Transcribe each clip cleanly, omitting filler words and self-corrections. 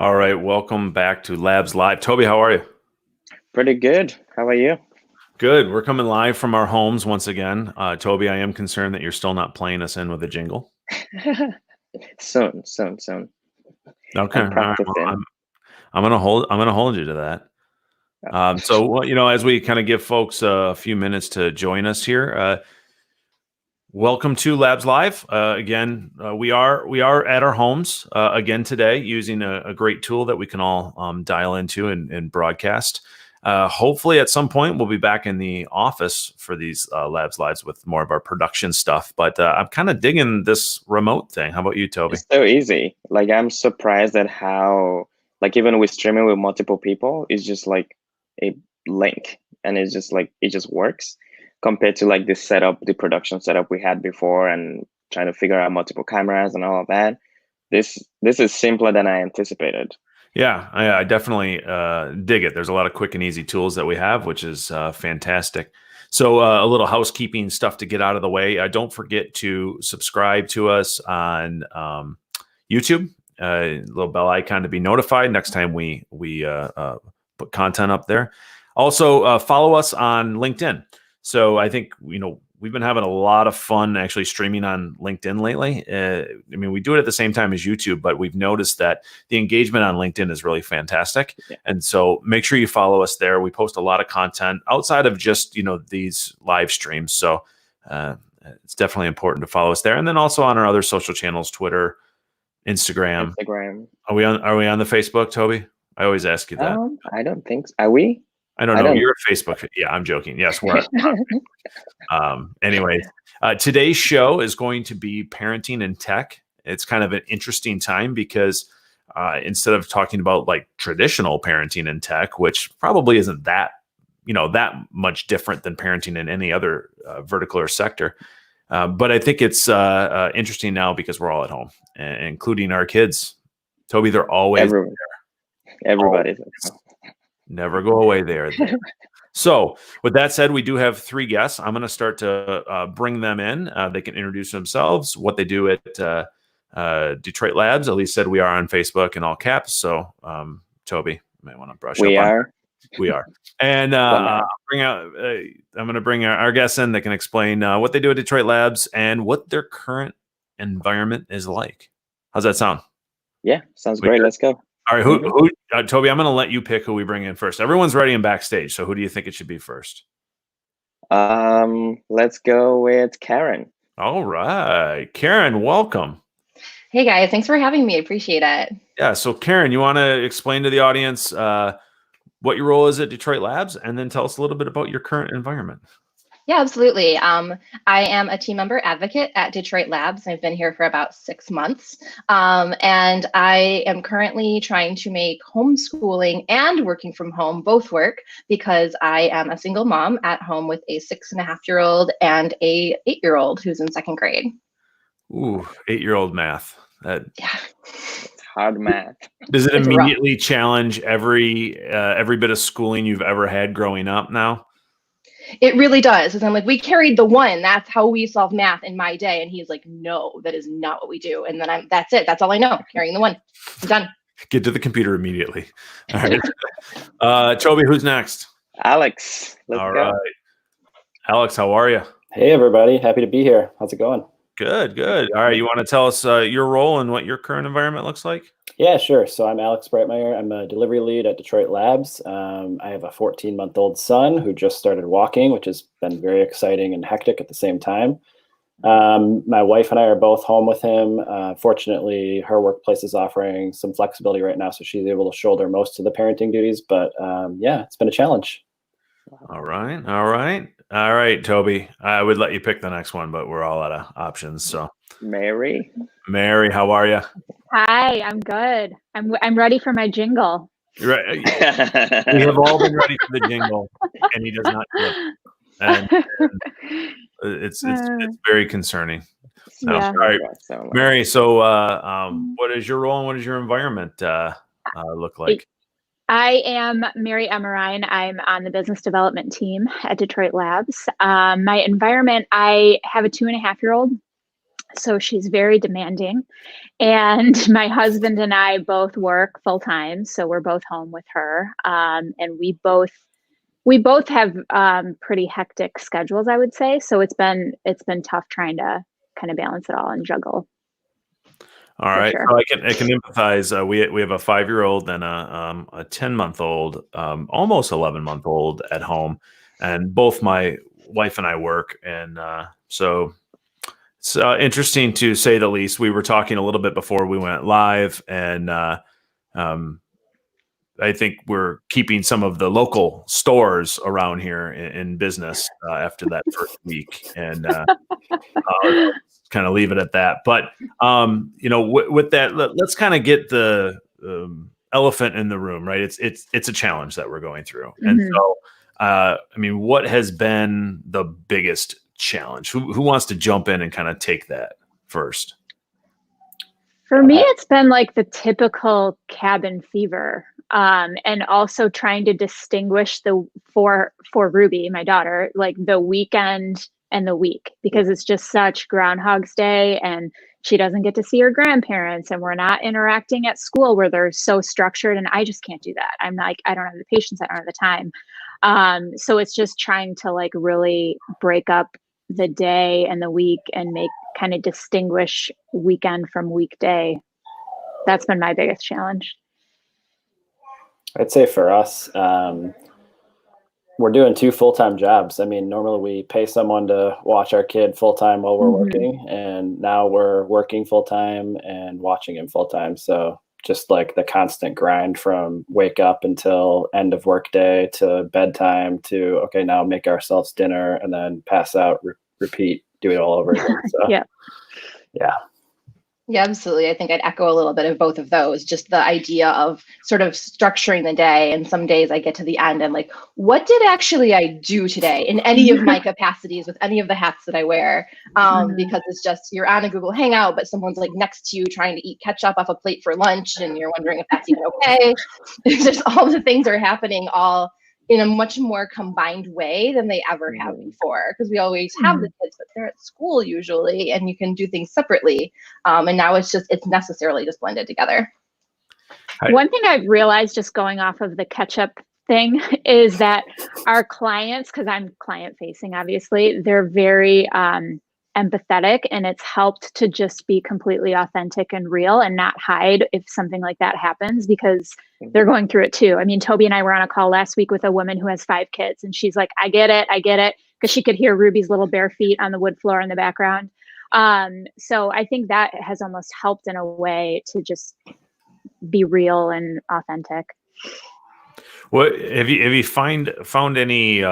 All right, welcome back to Labs Live. Toby, how are you? Pretty good. How are you? Good. We're coming live from our homes once again. Toby, I am concerned that you're still not playing us in with a jingle. Soon. Okay. I'm All right. Well, practicing. I'm gonna hold you to that. As we kind of give folks a few minutes to join us here, welcome to Labs Live. We are at our homes again today, using a great tool that we can all dial into and broadcast. Hopefully, at some point, we'll be back in the office for these Labs Lives with more of our production stuff. But I'm kind of digging this remote thing. How about you, Toby? It's so easy. Like I'm surprised at how, like even with streaming with multiple people, it's just like a link, and it's just like it just works compared to like the production setup we had before, and trying to figure out multiple cameras and all of that. This is simpler than I anticipated. Yeah, I definitely dig it. There's a lot of quick and easy tools that we have, which is fantastic. So a little housekeeping stuff to get out of the way. Don't forget to subscribe to us on YouTube. Little bell icon to be notified next time we put content up there. Also, follow us on LinkedIn. So I think we've been having a lot of fun actually streaming on LinkedIn lately. We do it at the same time as YouTube, but we've noticed that the engagement on LinkedIn is really fantastic. Yeah. And so make sure you follow us there. We post a lot of content outside of just, these live streams. So it's definitely important to follow us there. And then also on our other social channels, Twitter, Instagram. Are we on the Facebook, Toby? I always ask you that. I don't think so. Are we? I don't know. You're a Facebook. Yeah, I'm joking. Yes, we're. Anyways, today's show is going to be parenting and tech. It's kind of an interesting time because instead of talking about like traditional parenting and tech, which probably isn't that much different than parenting in any other vertical or sector, but I think it's interesting now because we're all at home, including our kids. Toby, they're always there. Everybody's never go away there. So with that said, we do have three guests. I'm going to start to bring them in. They can introduce themselves, what they do at Detroit Labs. Elise said we are on Facebook in all caps. So Toby, you might want to brush up on that. We are. And I'm going to bring our guests in that can explain what they do at Detroit Labs and what their current environment is like. How's that sound? Yeah, sounds great. Let's go. All right, who Toby, I'm going to let you pick who we bring in first. Everyone's ready and backstage, so who do you think it should be first? Let's go with Karen. All right. Karen, welcome. Hey guys, thanks for having me. Appreciate it. Yeah, so Karen, you want to explain to the audience what your role is at Detroit Labs, and then tell us a little bit about your current environment. Yeah, absolutely. I am a team member advocate at Detroit Labs. I've been here for about 6 months. And I am currently trying to make homeschooling and working from home both work because I am a single mom at home with a 6.5-year-old and a 8-year-old who's in 2nd grade. Ooh, 8-year-old math. Yeah. It's hard math. Does it immediately challenge every bit of schooling you've ever had growing up now? It really does. Because I'm like, we carried the 1. That's how we solve math in my day. And he's like, no, that is not what we do. And then that's it. That's all I know. Carrying the 1. I'm done. Get to the computer immediately. All right. Toby, who's next? Alex. Let's go. Right. Alex, how are you? Hey, everybody. Happy to be here. How's it going? Good. All right. You want to tell us your role and what your current environment looks like? Yeah, sure. So I'm Alex Breitmeyer. I'm a delivery lead at Detroit Labs. I have a 14-month-old son who just started walking, which has been very exciting and hectic at the same time. My wife and I are both home with him. Fortunately, her workplace is offering some flexibility right now, so she's able to shoulder most of the parenting duties. But yeah, it's been a challenge. All right, Toby. I would let you pick the next one, but we're all out of options. So, Mary, how are you? Hi, I'm good. I'm ready for my jingle. Right. We have all been ready for the jingle, and he does not do it. And it's very concerning. So, Yeah. All right, Mary. So, what is your role and what does your environment look like? I am Mary Emerine. I'm on the business development team at Detroit Labs. My environment, I have a 2.5-year-old So she's very demanding. And my husband and I both work full time. So we're both home with her. And we both have pretty hectic schedules, I would say. So it's been tough trying to kind of balance it all and juggle. All right, sure. so I can empathize. We have a 5-year-old and a 10-month-old, almost 11-month-old at home, and both my wife and I work, and so it's interesting to say the least. We were talking a little bit before we went live, and I think we're keeping some of the local stores around here in business after that first week, and kind of leave it at that. But with that, let's kind of get the elephant in the room, right? It's a challenge that we're going through, and so what has been the biggest challenge? Who wants to jump in and kind of take that first? For me, it's been like the typical cabin fever. And also trying to distinguish for Ruby, my daughter, like the weekend and the week, because it's just such Groundhog's Day, and she doesn't get to see her grandparents, and we're not interacting at school where they're so structured, and I just can't do that. I'm like, I don't have the patience, I don't have the time. So it's just trying to like really break up the day and the week and kind of distinguish weekend from weekday. That's been my biggest challenge. I'd say for us, we're doing 2 full-time jobs. I mean, normally we pay someone to watch our kid full-time while we're working, and now we're working full-time and watching him full-time. So just like the constant grind from wake up until end of work day to bedtime to, okay, now make ourselves dinner and then pass out, repeat, do it all over again. So yeah. Yeah, absolutely. I think I'd echo a little bit of both of those. Just the idea of sort of structuring the day. And some days I get to the end and like, what did actually I do today in any of my capacities with any of the hats that I wear? Because it's just, you're on a Google Hangout, but someone's like next to you trying to eat ketchup off a plate for lunch, and you're wondering if that's even okay. Just all the things are happening all in a much more combined way than they ever have before, because we always have the kids, but they're at school usually, and you can do things separately. And now it's necessarily just blended together. One thing I've realized, just going off of the ketchup thing, is that our clients, because I'm client facing, obviously, they're very empathetic, and it's helped to just be completely authentic and real and not hide if something like that happens, because they're going through it too. I mean, Toby and I were on a call last week with a woman who has 5 kids, and she's like, I get it, because she could hear Ruby's little bare feet on the wood floor in the background. So I think that has almost helped in a way to just be real and authentic. What have you found any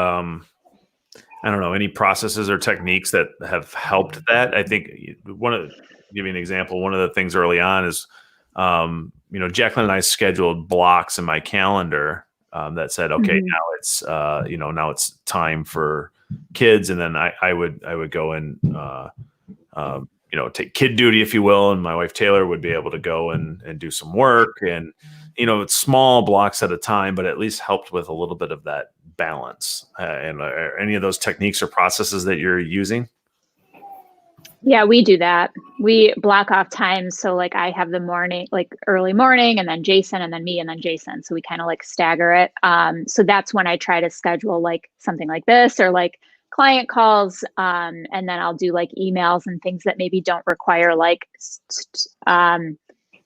any processes or techniques that have helped that? I think give you an example. One of the things early on is, Jacqueline and I scheduled blocks in my calendar that said, okay, now it's time for kids. And then I would go and, take kid duty, if you will. And my wife, Taylor, would be able to go and do some work, and, it's small blocks at a time, but at least helped with a little bit of that balance. And are any of those techniques or processes that you're using? Yeah, we do that. We block off times. So like I have the morning, like early morning, and then Jason, and then me, and then Jason. So we kind of like stagger it. So that's when I try to schedule like something like this, or like client calls. And then I'll do like emails and things that maybe don't require like,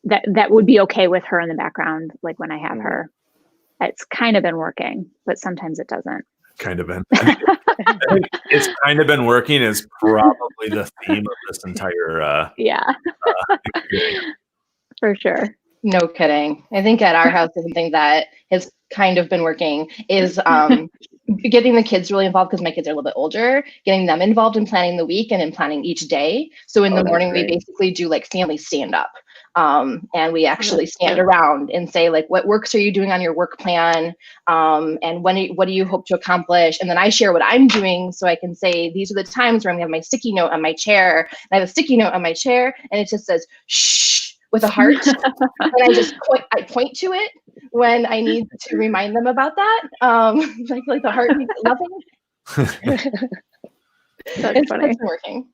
that would be okay with her in the background. Like when I have her, it's kind of been working, but sometimes it doesn't. Kind of been. I think it's kind of been working is probably the theme of this entire for sure. No kidding. I think at our house, something that has kind of been working is getting the kids really involved, because my kids are a little bit older, getting them involved in planning the week and in planning each day. So in the morning, we basically do like family stand up. And we actually stand around and say, like, what works are you doing on your work plan? And what do you hope to accomplish? And then I share what I'm doing, so I can say, these are the times where I'm gonna have my sticky note on my chair. And I have a sticky note on my chair, and it just says, shh, with a heart. And I point to it when I need to remind them about that. Like the heart means nothing. That's funny. It's working.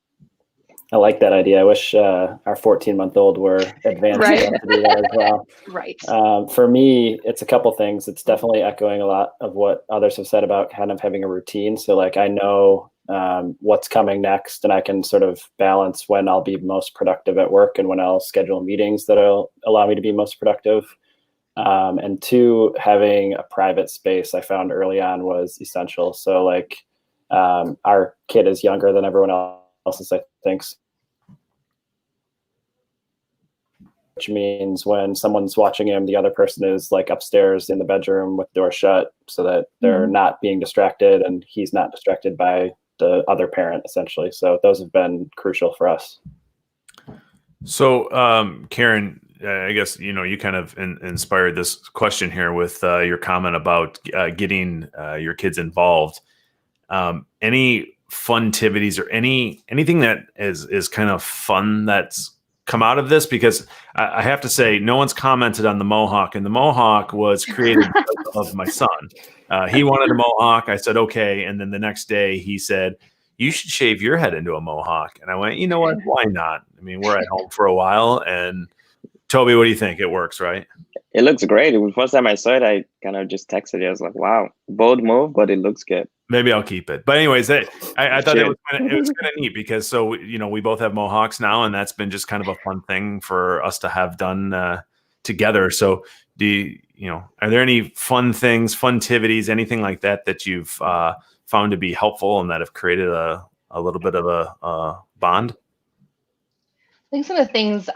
I like that idea. I wish our 14-month-old were advanced Right. enough to do that as well. Right. For me, it's a couple things. It's definitely echoing a lot of what others have said about kind of having a routine. So like I know what's coming next, and I can sort of balance when I'll be most productive at work and when I'll schedule meetings that'll allow me to be most productive. And two, having a private space I found early on was essential. So like our kid is younger than everyone else's, I think, which means when someone's watching him, the other person is like upstairs in the bedroom with the door shut so that they're not being distracted and he's not distracted by the other parent, essentially. So those have been crucial for us. So, Karen, I guess, you kind of inspired this question here with your comment about getting your kids involved. Any funtivities or anything that is kind of fun that's come out of this? Because I have to say, no one's commented on the mohawk, and the mohawk was created because of my son. He wanted a mohawk. I said, okay. And then the next day he said, you should shave your head into a mohawk. And I went, you know what? Why not? I mean, we're at home for a while. And Toby, what do you think? It works, right? It looks great. The first time I saw it, I kind of just texted you. I was like, wow, bold move, but it looks good. Maybe I'll keep it. But anyways, I thought it was kind of neat because we both have mohawks now, and that's been just kind of a fun thing for us to have done together. So are there any fun things, funtivities, anything like that you've found to be helpful and that have created a little bit of a bond? I think some of the things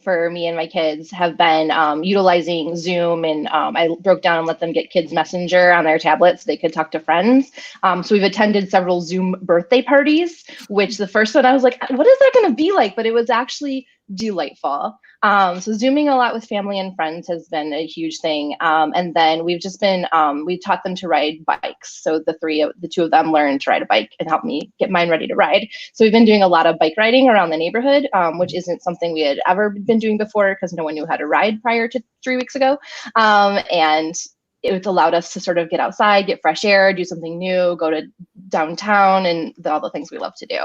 for me and my kids have been utilizing Zoom, and I broke down and let them get Kids Messenger on their tablets so they could talk to friends. So we've attended several Zoom birthday parties, which the first one I was like, what is that going to be like? But it was actually delightful. So Zooming a lot with family and friends has been a huge thing. And then we've just been, we taught them to ride bikes. So the two of them learned to ride a bike and helped me get mine ready to ride. So we've been doing a lot of bike riding around the neighborhood, which isn't something we had ever been doing before because no one knew how to ride prior to 3 weeks ago. And it's allowed us to sort of get outside, get fresh air, do something new, go to downtown, and all the things we love to do.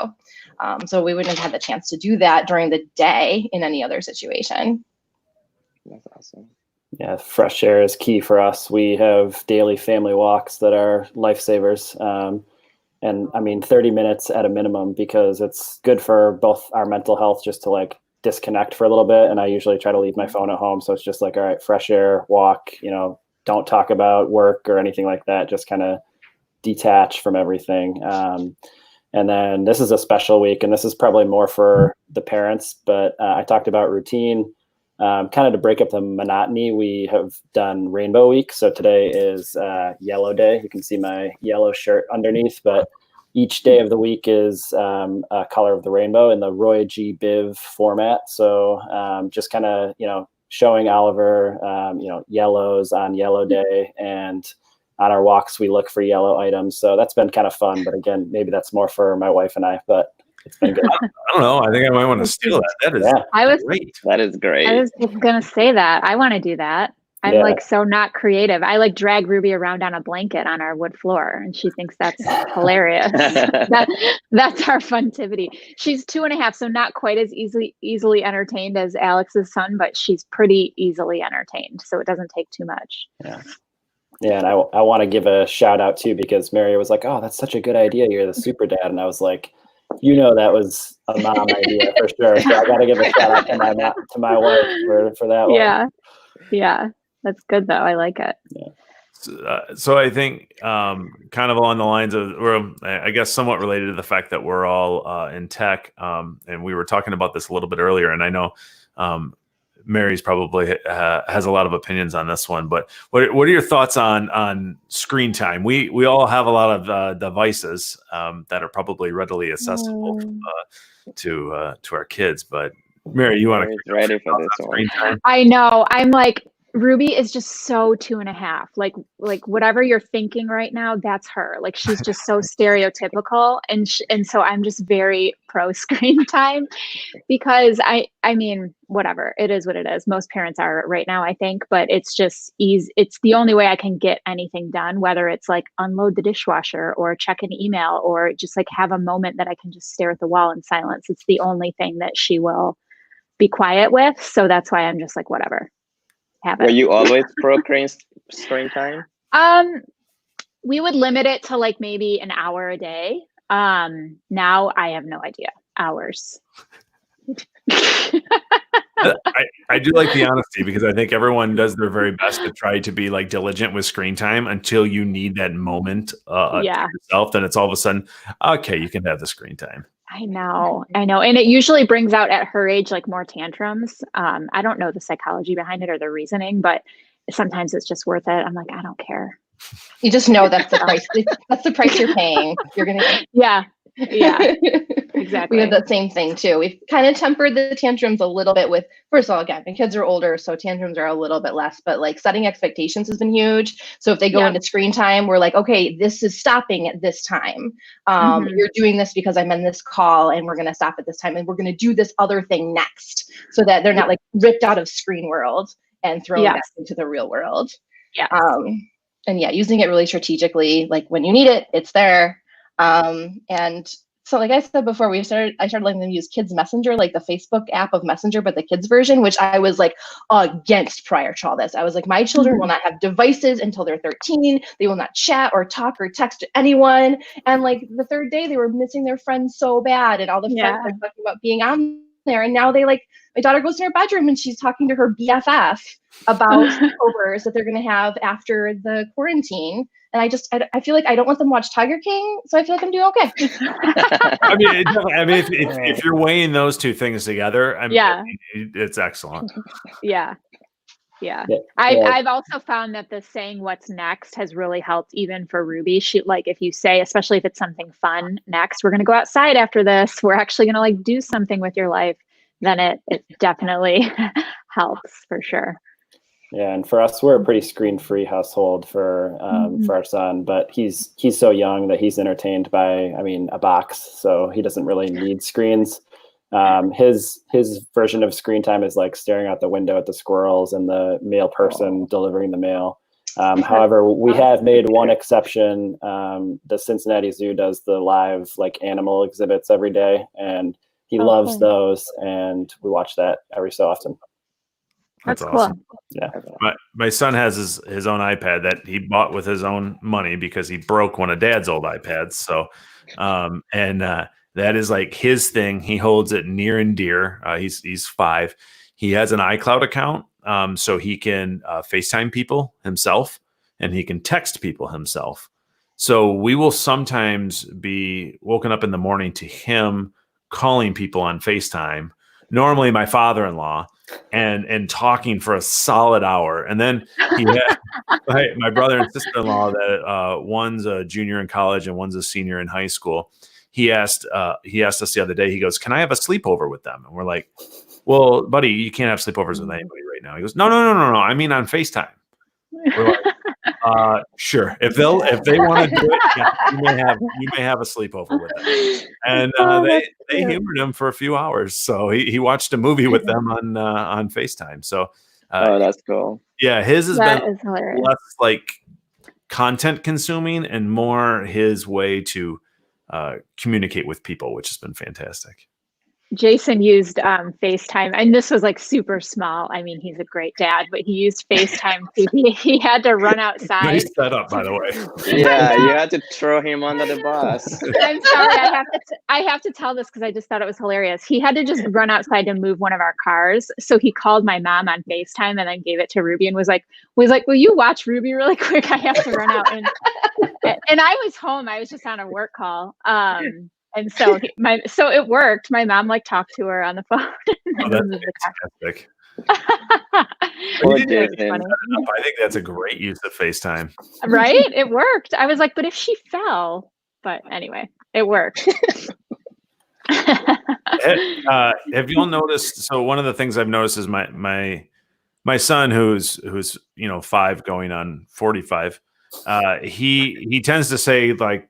So we wouldn't have had the chance to do that during the day in any other situation. That's awesome. Yeah, fresh air is key for us. We have daily family walks that are lifesavers. And I mean, 30 minutes at a minimum, because it's good for both our mental health just to like disconnect for a little bit. And I usually try to leave my phone at home. So it's just like, all right, fresh air, walk, don't talk about work or anything like that. Just kind of detach from everything. And then this is a special week, and this is probably more for the parents, but I talked about routine, kind of to break up the monotony. We have done Rainbow Week. So today is Yellow Day. You can see my yellow shirt underneath, but each day of the week is a color of the rainbow in the Roy G. Biv format. So just kind of, showing Oliver, yellows on Yellow Day, and on our walks, we look for yellow items. So that's been kind of fun. But again, maybe that's more for my wife and I, but it's been good. I don't know. I think I might want to steal that. That is great. That is great. I was just going to say that. I want to do that. I'm like so not creative. I like drag Ruby around on a blanket on our wood floor, and she thinks that's hilarious. That's our funtivity. She's 2.5, so not quite as easily entertained as Alex's son, but she's pretty easily entertained. So it doesn't take too much. Yeah. Yeah, and I want to give a shout out too, because Mary was like, "Oh, that's such a good idea. You're the super dad," and I was like, that was a mom idea for sure. So I got to give a shout out to my wife for that one. Yeah, that's good though. I like it. Yeah. So I think kind of along the lines of, or I guess somewhat related to the fact that we're all in tech, and we were talking about this a little bit earlier, and I know Mary's probably has a lot of opinions on this one, but what are your thoughts on screen time? We all have a lot of devices that are probably readily accessible to our kids, but Mary, you want to ready for this one? I know. I'm like Ruby is just so 2.5. Like whatever you're thinking right now, that's her. Like she's just so stereotypical, and so I'm just very pro screen time because I mean, whatever, it is what it is. Most parents are right now, I think, but it's just easy. It's the only way I can get anything done, whether it's like unload the dishwasher or check an email or just like have a moment that I can just stare at the wall in silence. It's the only thing that she will be quiet with. So that's why I'm just like, whatever. Have it. Were you always pro screen time? We would limit it to like maybe an hour a day. Now I have no idea. Hours. I do like the honesty because I think everyone does their very best to try to be like diligent with screen time until you need that moment to yourself. Then it's all of a sudden, okay, you can have the screen time. I know. And it usually brings out at her age, like more tantrums. I don't know the psychology behind it or the reasoning, but sometimes it's just worth it. I'm like, I don't care. You just know that's the price. That's the price you're paying. You're going to. Yeah. Exactly. We have that same thing too. We've kind of tempered the tantrums a little bit with, first of all, again, the kids are older, so tantrums are a little bit less, but like setting expectations has been huge. So if they go into screen time, we're like, okay, this is stopping at this time. You're doing this because I'm in this call and we're going to stop at this time and we're going to do this other thing next so that they're not like ripped out of screen world and thrown back into the real world. Yeah. And using it really strategically, like when you need it, it's there. And so like I said before, I started letting them use Kids Messenger, like the Facebook app of Messenger, but the kids version, which I was like against prior to all this. I was like, my children will not have devices until they're 13. They will not chat or talk or text to anyone. And like the third day, they were missing their friends so bad, and all the friends were talking about being on there. And now my daughter goes in her bedroom and she's talking to her BFF about sleepovers that they're going to have after the quarantine. And I feel like I don't want them to watch Tiger King, so I feel like I'm doing okay. If you're weighing those two things together, it's excellent. Yeah. I've also found that the saying "what's next" has really helped, even for Ruby. She, like, if you say, especially if it's something fun, next, we're going to go outside after this, we're actually going to like do something with your life, then it definitely helps for sure. Yeah, and for us, we're a pretty screen-free household for our son, but he's so young that he's entertained by, a box, so he doesn't really need screens. His version of screen time is like staring out the window at the squirrels and the mail person delivering the mail. However, we have made one exception. The Cincinnati Zoo does the live like animal exhibits every day, and he loves those, and we watch that every so often. That's awesome. Cool. Yeah. My son has his own iPad that he bought with his own money because he broke one of Dad's old iPads. So, that is like his thing. He holds it near and dear. He's 5. He has an iCloud account, so he can FaceTime people himself, and he can text people himself. So we will sometimes be woken up in the morning to him calling people on FaceTime. Normally my father-in-law, and talking for a solid hour. And then he had my brother and sister-in-law that one's a junior in college and one's a senior in high school. He asked us the other day, he goes, "Can I have a sleepover with them?" And we're like, "Well, buddy, you can't have sleepovers with anybody right now." He goes, No. I mean on FaceTime. We're like, sure. If they want to do it, you may have a sleepover with them. And they humored him for a few hours. So he watched a movie with them on FaceTime. So that's cool. Yeah, his has been less like content consuming and more his way to communicate with people, which has been fantastic. Jason used FaceTime, and this was like super small. I mean, he's a great dad, but he used FaceTime. He had to run outside. Nice setup, by the way. Yeah, you had to throw him under the bus. I'm sorry, I have to tell this because I just thought it was hilarious. He had to just run outside to move one of our cars, so he called my mom on FaceTime and then gave it to Ruby and was like, "Will you watch Ruby really quick? I have to run out." And I was home. I was just on a work call. And so so it worked. My mom like talked to her on the phone. Oh, that's fantastic. I think that's a great use of FaceTime. Right? It worked. I was like, but if she fell, but anyway, it worked. Have you all noticed? So one of the things I've noticed is my my son, who's 5 going on 45, he tends to say like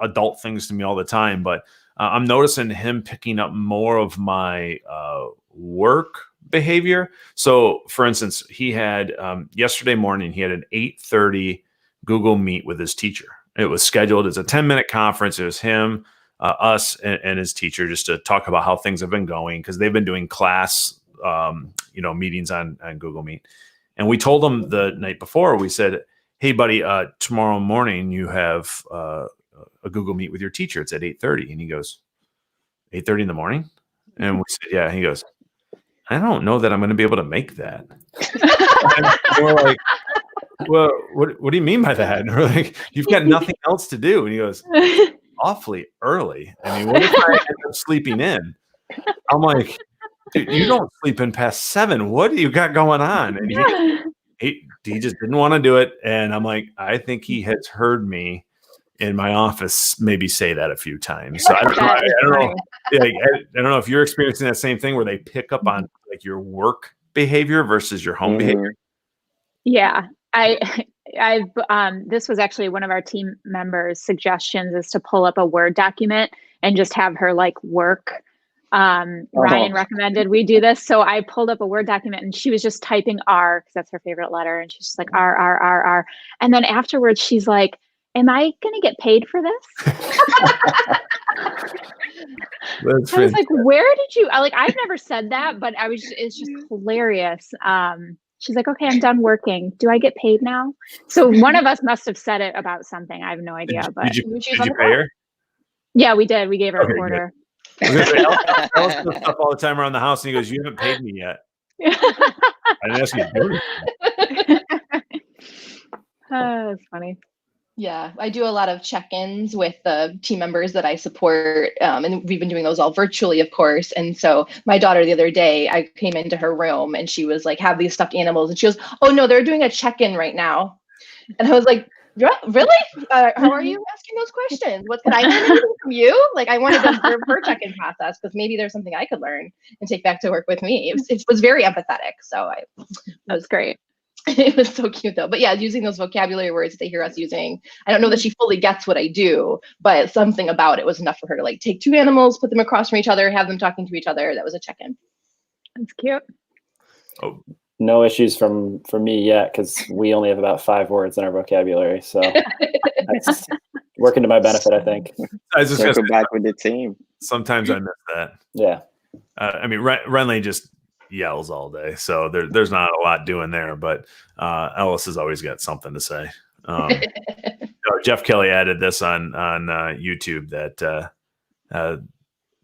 adult things to me all the time, but I'm noticing him picking up more of my work behavior. So, for instance, he had yesterday morning, he had an 8:30 Google Meet with his teacher. It was scheduled as a 10-minute conference. It was him, us, and his teacher, just to talk about how things have been going, because they've been doing class meetings on Google Meet. And we told him the night before, we said, hey, buddy, tomorrow morning you have a Google Meet with your teacher. It's at 8:30. And he goes, 8:30 in the morning? And we said, yeah. And he goes, I don't know that I'm going to be able to make that. And we're like, well, what do you mean by that? And we're like, you've got nothing else to do. And he goes, awfully early. I mean, what if I end up sleeping in? I'm like, dude, you don't sleep in past 7. What do you got going on? And he just didn't want to do it. And I'm like, I think he has heard me in my office maybe say that a few times. So I don't know. I don't know if you're experiencing that same thing where they pick up on like your work behavior versus your home behavior. Yeah. This was actually one of our team members' suggestions, is to pull up a Word document and just have her like work. Ryan recommended we do this. So I pulled up a Word document and she was just typing R, because that's her favorite letter. And she's just like R, R, R, R. And then afterwards she's like, am I going to get paid for this? I was like, where did you, I've never said that, but it's just hilarious. She's like, okay, I'm done working. Do I get paid now? So one of us must have said it about something. I have no idea. Did you pay her? Yeah, we did. We gave her a quarter. Ellis does stuff all the time around the house, and he goes, you haven't paid me yet. I didn't ask you to do it. That's funny. Yeah, I do a lot of check-ins with the team members that I support, and we've been doing those all virtually, of course. And so my daughter the other day, I came into her room and she was like, have these stuffed animals. And she goes, oh, no, they're doing a check-in right now. And I was like, really? How are you asking those questions? What can I learn anything from you? Like, I wanted to observe her check-in process, because maybe there's something I could learn and take back to work with me. It was very empathetic. So that was great. It was so cute though. But yeah, using those vocabulary words that they hear us using. I don't know that she fully gets what I do, but something about it was enough for her to like take 2 animals, put them across from each other, have them talking to each other. That was a check-in. That's cute. Oh, no issues from me yet, because we only have about 5 words in our vocabulary. So that's working to my benefit, I think. I was just going to go back with the team. Sometimes I miss that. Yeah. I mean, Renly just yells all day, so there's not a lot doing there, but Ellis has always got something to say. Jeff Kelly added this on YouTube that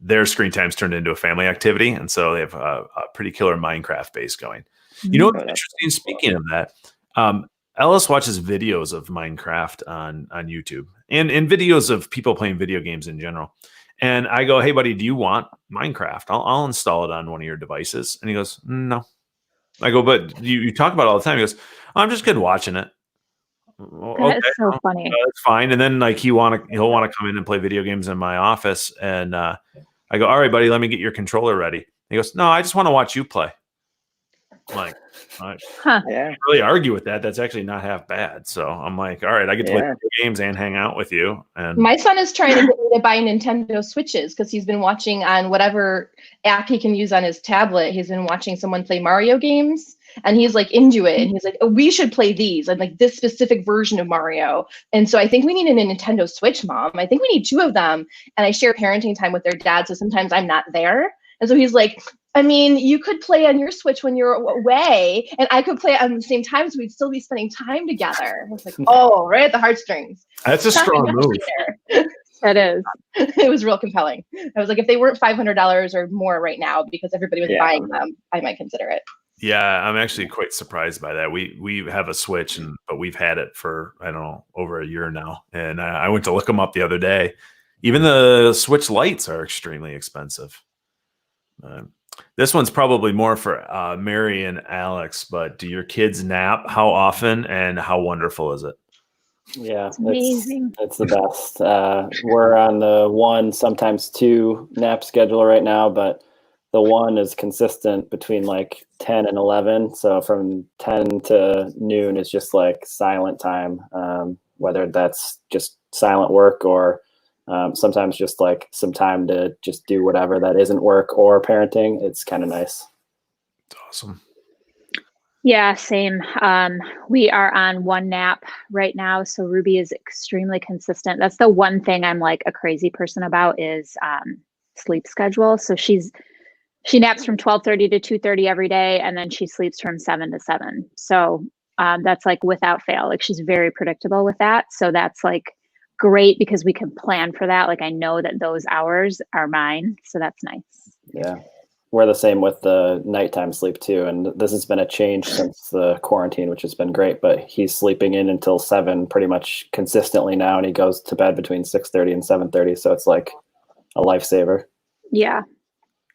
their screen time's turned into a family activity, and so they have a pretty killer Minecraft base going. You know what's interesting? Speaking of that, Ellis watches videos of Minecraft on YouTube and videos of people playing video games in general. And I go, hey, buddy, do you want Minecraft? I'll install it on one of your devices. And he goes, no. I go, but you talk about it all the time. He goes, I'm just good watching it. That's so funny. That's fine. And then like he'll want to come in and play video games in my office. And I go, all right, buddy, let me get your controller ready. He goes, no, I just want to watch you play. I'm like, Yeah. really argue with that. That's actually not half bad. So I'm like, all right, I get to play video games and hang out with you. And my son is trying to get me to buy Nintendo Switches, because he's been watching on whatever app he can use on his tablet. He's been watching someone play Mario games, and he's like into it. And he's like, oh, we should play these, and like this specific version of Mario. And so I think we need a Nintendo Switch, Mom. I think we need 2 of them. And I share parenting time with their dad, so sometimes I'm not there. And so he's like, I mean, you could play on your Switch when you're away, and I could play at the same time, so we'd still be spending time together. I was like, oh, right at the heartstrings. That's a strong move. That is. It was real compelling. I was like, if they weren't $500 or more right now, because everybody was buying them, I might consider it. Yeah, I'm actually quite surprised by that. We have a Switch, but we've had it for, I don't know, over a year now. And I went to look them up the other day. Even the Switch Lites are extremely expensive. This one's probably more for Mary and Alex, but do your kids nap? How often and how wonderful is it? Yeah, it's amazing. It's the best. We're on the 1, sometimes 2 nap schedule right now, but the one is consistent between like 10 and 11. So from 10 to noon is just like silent time, whether that's just silent work or sometimes just like some time to just do whatever that isn't work or parenting. It's kind of nice. It's awesome. Yeah, same. We are on one nap right now, so Ruby is extremely consistent. That's the one thing I'm like a crazy person about is sleep schedule. So she naps from 12:30 to 2:30 every day, and then she sleeps from 7 to 7. So that's like without fail. Like she's very predictable with that. So that's like great because we can plan for that. Like I know that those hours are mine, so that's nice. Yeah. We're the same with the nighttime sleep too. And this has been a change since the quarantine, which has been great, but he's sleeping in until 7 pretty much consistently now. And he goes to bed between 6:30 and 7:30. So it's like a lifesaver. Yeah.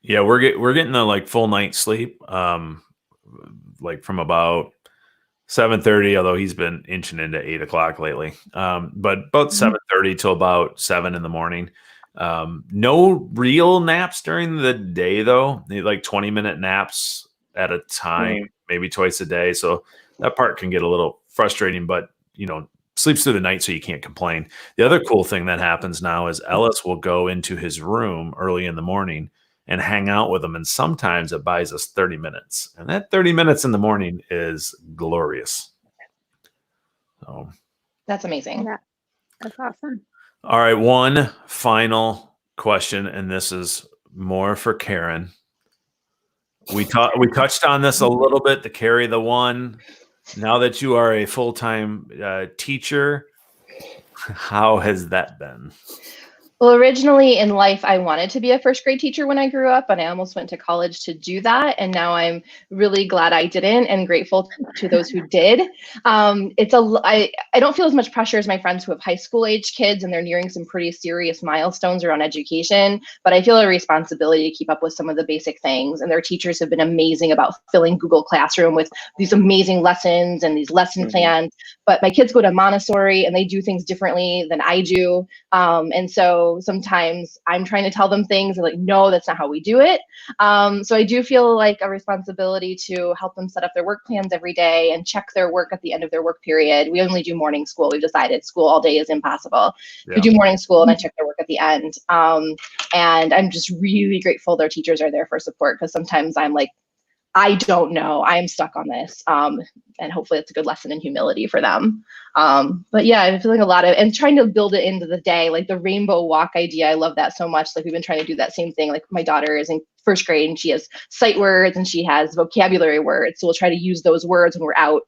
Yeah, we're getting a like full night's sleep, like from about 7:30. Although he's been inching into 8 o'clock lately, but about 7:30 till about 7 in the morning. No real naps during the day though. Like 20-minute naps at a time, maybe twice a day. So that part can get a little frustrating, but sleeps through the night, so you can't complain. The other cool thing that happens now is Ellis will go into his room early in the morning and hang out with him. And sometimes it buys us 30 minutes. And that 30 minutes in the morning is glorious. So That's amazing. Yeah. That's awesome. all right, one final question, and this is more for Karen. We touched on this a little bit, to carry the one. Now that you are a full-time teacher, how has that been? Well, originally in life, I wanted to be a first grade teacher when I grew up, and I almost went to college to do that. And now I'm really glad I didn't, and grateful to those who did. I don't feel as much pressure as my friends who have high school age kids, and they're nearing some pretty serious milestones around education. But I feel a responsibility to keep up with some of the basic things. And their teachers have been amazing about filling Google Classroom with these amazing lessons and these lesson plans. But my kids go to Montessori, and they do things differently than I do. And so sometimes I'm trying to tell them things and like, no, that's not how we do it. So I do feel like a responsibility to help them set up their work plans every day and check their work at the end of their work period. We only do morning school. We've decided school all day is impossible. Yeah. We do morning school and I check their work at the end. And I'm just really grateful their teachers are there for support, because sometimes I'm like, I don't know. I'm stuck on this. And hopefully it's a good lesson in humility for them. But yeah, I'm feeling a lot of, and trying to build it into the day, like the rainbow walk idea. I love that so much. Like we've been trying to do that same thing. Like my daughter is in first grade and she has sight words and she has vocabulary words. So we'll try to use those words when we're out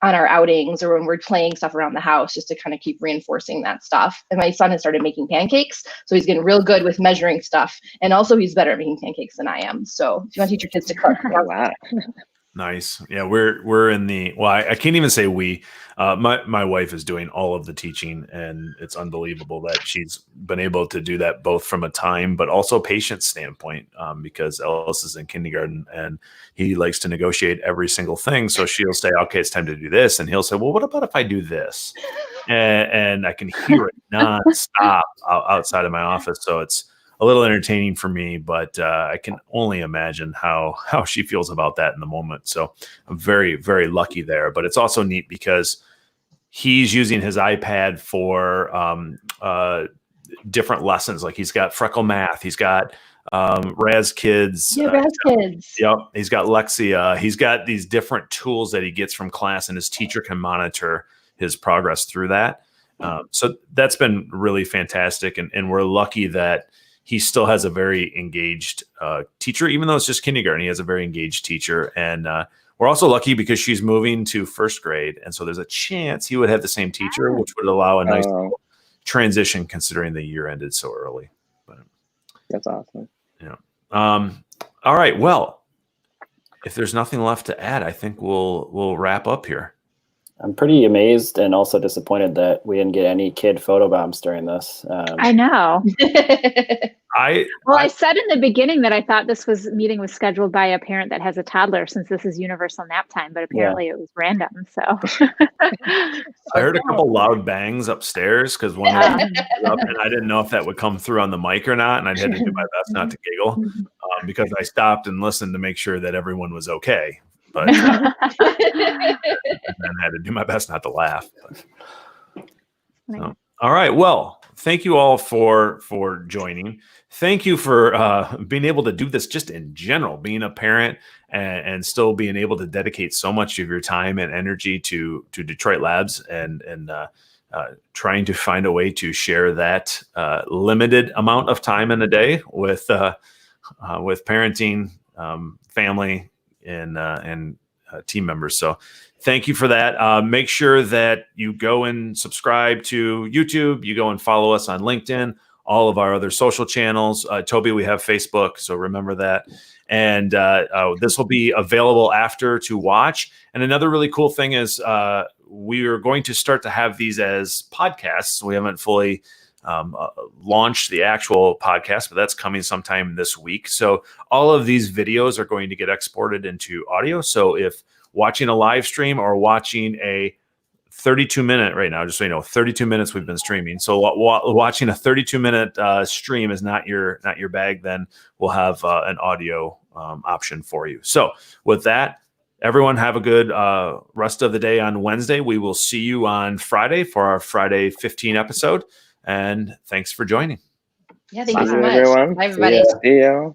on our outings or when we're playing stuff around the house, just to kind of keep reinforcing that stuff. And my son has started making pancakes, so he's getting real good with measuring stuff. And also he's better at making pancakes than I am. So if you want to teach your kids to cook, Wow. Nice. Yeah, we're in the, well, I can't even say we. My wife is doing all of the teaching, and it's unbelievable that she's been able to do that both from a time but also patience standpoint, because Ellis is in kindergarten and he likes to negotiate every single thing. So she'll say, okay, it's time to do this. And he'll say, well, what about if I do this? And I can hear it nonstop outside of my office. So it's a little entertaining for me, but I can only imagine how she feels about that in the moment. So I'm very, very lucky there. But it's also neat because he's using his iPad for different lessons. Like he's got Freckle Math, he's got Raz Kids. Yeah, Raz Kids. Yep, he's got Lexia. He's got these different tools that he gets from class, and his teacher can monitor his progress through that. So that's been really fantastic, and we're lucky that he still has a very engaged teacher, even though it's just kindergarten. He has a very engaged teacher. And we're also lucky because she's moving to first grade. And so there's a chance he would have the same teacher, which would allow a nice transition considering the year ended so early. But that's awesome. Yeah. All right. Well, if there's nothing left to add, I think we'll wrap up here. I'm pretty amazed and also disappointed that we didn't get any kid photobombs during this. I know. I said in the beginning that I thought this meeting was scheduled by a parent that has a toddler, since this is universal nap time, but apparently it was random. So I heard a couple loud bangs upstairs because one of them was up, and I didn't know if that would come through on the mic or not, and I had to do my best not to giggle because I stopped and listened to make sure that everyone was okay. But and I had to do my best not to laugh. So, all right. Well, thank you all for joining. Thank you for being able to do this just in general, being a parent and still being able to dedicate so much of your time and energy to Detroit Labs and trying to find a way to share that limited amount of time in a day with parenting, family, and team members. So thank you for that. Make sure that you go and subscribe to YouTube. You go and follow us on LinkedIn, all of our other social channels. Toby, we have Facebook, so remember that. And this will be available after to watch. And another really cool thing is we are going to start to have these as podcasts. We haven't fully launched the actual podcast, but that's coming sometime this week. So all of these videos are going to get exported into audio. So if watching a live stream or watching a 32-minute right now, just so you know, 32 minutes we've been streaming. So watching a 32-minute stream is not your bag, then we'll have an audio option for you. So with that, everyone have a good rest of the day on Wednesday. We will see you on Friday for our Friday 15 episode. And thanks for joining. Yeah, thank you so Bye, much. everyone. Bye, everybody. See ya.